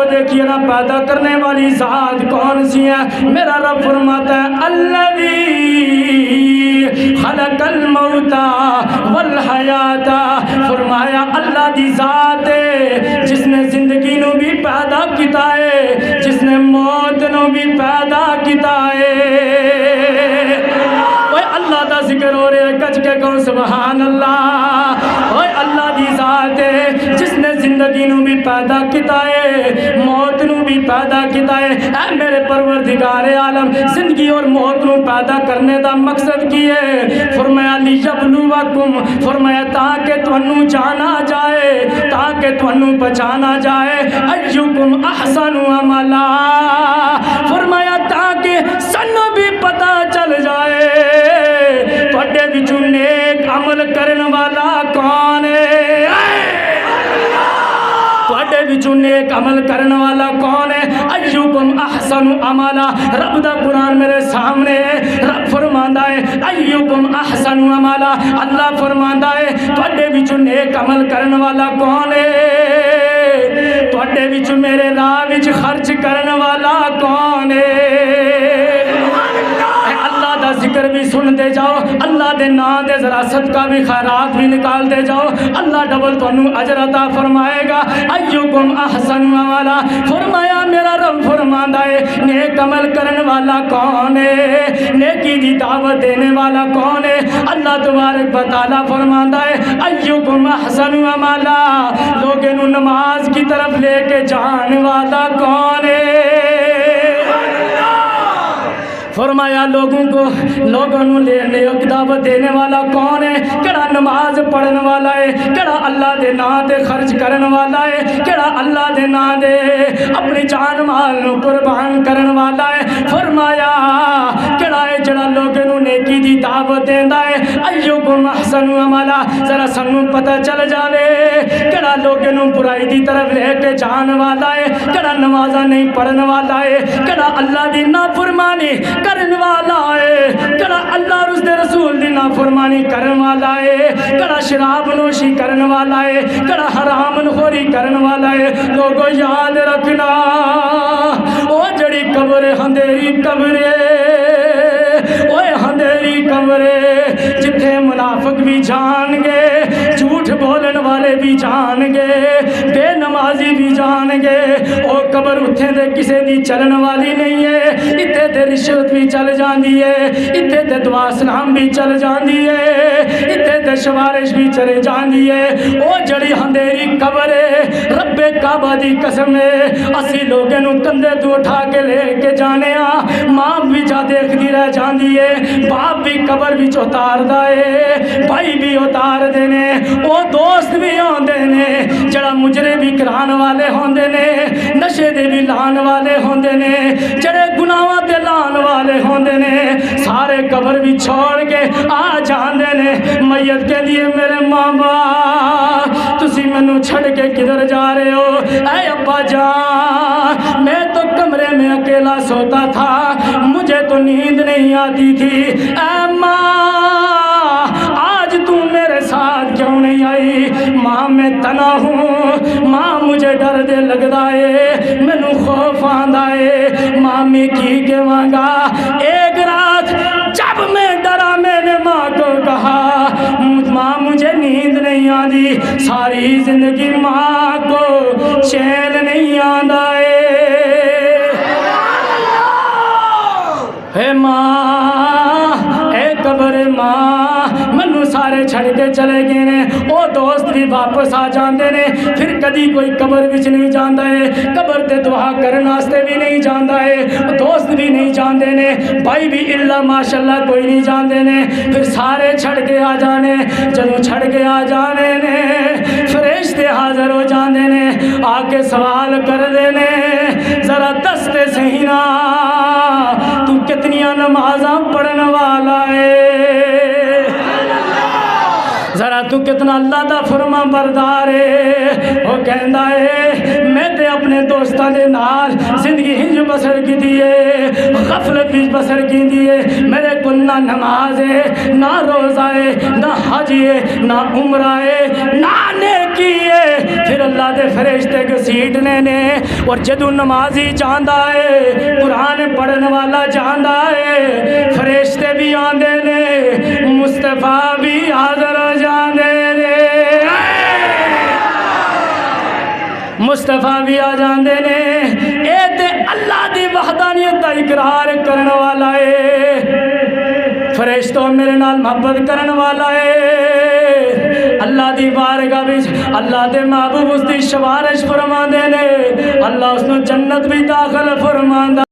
توجہ دیکھیے نا پیدا کرنے والی ذات کون سی ہے؟ میرا رب فرماتا ہے الذی خلق الموت والحیات، فرمایا اللہ دی ذات ہے جس نے زندگی نو بھی پیدا کیتا ہے، جس نے موت نو بھی پیدا کیتا ہے۔ اوے اللہ دا ذکر ہو رہا ہے، کج کے کہو سبحان اللہ۔ اوے اللہ دی ذات ہے جس نے زندگی نو بھی پیدا کیتا ہے، موت نو بھی پیدا کیتا ہے۔ اے میرے پروردگار عالم، زندگی اور موت نو پیدا کرنے دا مقصد کی ہے؟ فرمایا لیبلوکم، فرمایا تاکہ تانوں جانا جائے، تاکہ تانوں پہچانا جائے ایکم احسن عملا، فرمایا تاکہ سانوں بھی پتہ چل جائے تواڈے وچوں نیک عمل کرن والا کون ہے، تواڈے وچوں نیک عمل کرن والا کون ہے؟ ایکم احسن عملا۔ رب دا قرآن میرے سامنے ہے، رب فرماندا ہے ایکم احسن عملا، اللہ فرماندا ہے تواڈے وچوں نیک عمل کرن والا کون ہے؟ تواڈے وچوں میرے راہ وچ خرچ کرن والا کون ہے؟ اللہ دا ذکر بھی سن دے جاؤ، اللہ دے نام دے ذرا صدقہ بھی خیرات بھی نکال دے جاؤ، اللہ ڈبل تانوں اجر عطا فرمائے گا۔ ایکم احسن عملا، فرمایا میرا رب فرماندا ہے نیک عمل کرن والا کون ہے، نیکی دی دعوت دینے والا کون ہے؟ اللہ تبارک و تعالی فرماندا ہے ایکم احسن عملا، لوگوں نو نماز کی طرف لے کے جانے والا کون ہے؟ فرمایا لوگوں نو نیک دعوت دینے والا کون ہے؟ کیڑا نماز پڑھن والا ہے، کیڑا اللہ دے نام دے خرچ کرن والا ہے، کیڑا اللہ دے نام دے اپنی جان مال نو قربان کرن والا ہے۔ فرمایا کیڑا ہے جڑا لوگوں نو نیکی دی دعوت دیندا ہے؟ ایکم احسن عملا، ذرا سانوں پتہ چل جاوے کیڑا لوگوں نو برائی دی طرف لے کے جان والا ہے، کیڑا نمازاں نہیں پڑھن والا ہے، کیڑا اللہ دی نافرمانی کرن والا ہے، کڑا اللہ اور اس دے رسول دی نافرمانی کرن والا ہے، کڑا شراب نوشی کرن والا ہے، کڑا حرام خوری کرن والا ہے۔ لوگو یاد رکھنا او جڑی قبر اندھیری قبر ہے، اوے اندھیری قبر ہے جتھے منافق بھی جان گے، جھوٹ بولن والے بھی جان گے، بے نمازی بھی جان گے، او قبر اتھے دے کسے دی چلن والی نہیں ہے، اتھے تے رشوت بھی چل جاندی ہے، اتھے تے دعا سلام بھی چل جاندی ہے، اتھے تے شوارش بھی چلے جاندی ہے۔ او جڑی اندھیری قبر ہے، رب کعبہ دی قسم ہے اسی لوگوں نو کندھے تو اٹھا کے لے کے جانے ہاں، ماں بھی جا دیکھ دی رہ جاندی ہے، باپ بھی قبر وچ اتار دا ہے، بھائی بھی اتار دینے، او دوست بھی ہوندے نے، جڑا مجرے بھی کران والے ہوندے نے، نشے دے بھی لان والے ہوندے نے، جڑے گناہاں تے لان والے ہوندے نے، سارے قبر بھی چھوڑ کے آ جاندے نے۔ میت کے لیے میرے ماں باپ تسی مینوں چھڑ کے کدھر جا رہے ہو؟ اے ابا جان میں تو کمرے میں اکیلا سوتا تھا، مجھے تو نیند نہیں آتی تھی، اے ماں آج تم میرے ساتھ کیوں نہیں آئی؟ ماں میں تنہا ہوں، ماں مجھے ڈر دے لگدا ہے، مینوں خوف آندا ہے، ماں میں کی کے مانگا۔ ایک رات جب میں ڈرا میں نے ماں کو کہا ماں مجھے نیند نہیں آندی، ساری زندگی ماں کو چین نہیں آندا ہے۔ اے ماں اے قبر ماں منو سارے چھڑ کے چلے گئے نے، او دوست بھی واپس آ جاندے نے، پھر کدی کوئی قبر وچ نہیں جاندا ہے، قبر تے دعا کرن واسطے بھی نہیں جاندا ہے، دوست بھی نہیں جاندے نے، بھائی بھی الا ماشاءاللہ کوئی نہیں جاندے نے، پھر سارے چھڑ کے آ جانے، جدوں چھڑ کے آ جانے نے فرشتے حاضر ہو جاندے نے، آ کے سوال کر دینے ذرا دس تے صحیح نا تو کتنیاں نمازاں پڑھن والا ہے، ذرا تو کتنا اللہ دا فرما بردار ہے۔ وہ کہندا ہے میں تے اپنے دوستاں دے نال زندگی بسر کی دیے غفلت وچ بسر کی دیے میرے کو نہ نماز ہے نہ روزہ ہے نہ حج ہے نہ عمرہ ہے نہ نیکی ہے پھر اللہ دے فرشتے گھسیٹنے نے اور جدو نمازی جاندا ہے قرآن پڑھن والا جاندا ہے فرشتے بھی آندے نے مصطفیٰ بھی حاضر ہو جاندے نے مصطفیٰ بھی آ جاندے نے اے تے اللہ دی وحدانیت دا اقرار کرن والا ہے فرشتوں میرے نال محبت کرن والا ہے اللہ دی بارگاہ وچ اللہ دے محبوب اس دی سفارش فرماندے نے اللہ اس نو جنت بھی داخل فرماندا